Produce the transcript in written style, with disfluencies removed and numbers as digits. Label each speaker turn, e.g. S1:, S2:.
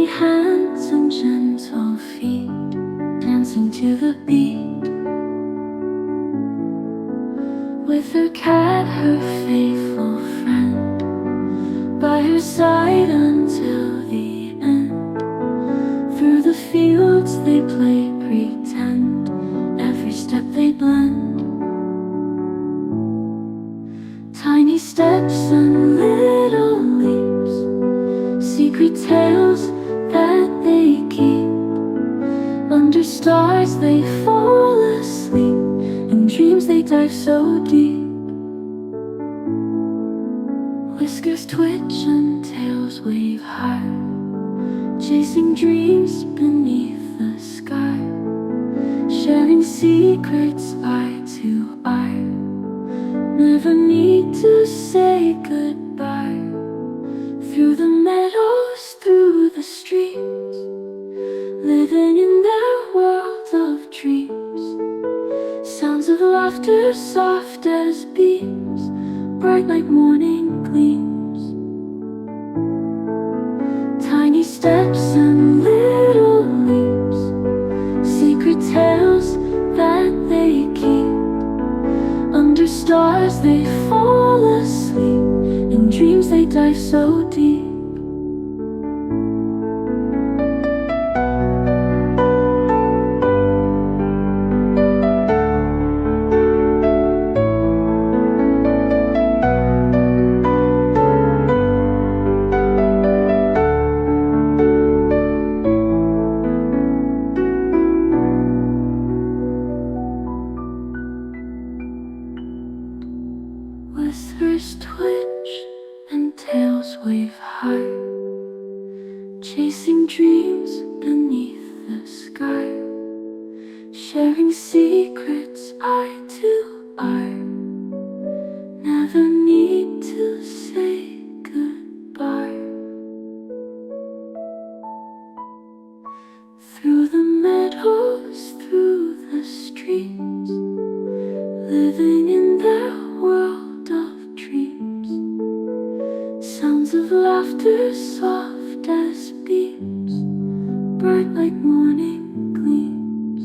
S1: tiny hands and gentle feet dancing to the beat. With her cat, her faithful friend, by her side until the end. Through the fields they play pretend, every step they blend. Tiny steps and little leaps, secret tales that they keep. Under stars they fall asleep, in dreams they dive so deep. Whiskers twitch and tails wave high, chasing dreams beneath the sky. Sharing secrets eye to eye, never need to say goodbye. Through the meadows, through the streams, living in their world of dreams. Sounds of laughter soft as beams, bright like morning gleams. Tiny steps and little leaps, secret tales that they keep. Under stars they fall asleep, in dreams they dive so deep. Whiskers twitch and tails wave high, chasing dreams beneath the sky. Sharing secrets eye to eye, never need to say goodbye. Through the meadows, through the streams, living in their world of dreams. Sounds of laughter soft as beams, bright like morning gleams.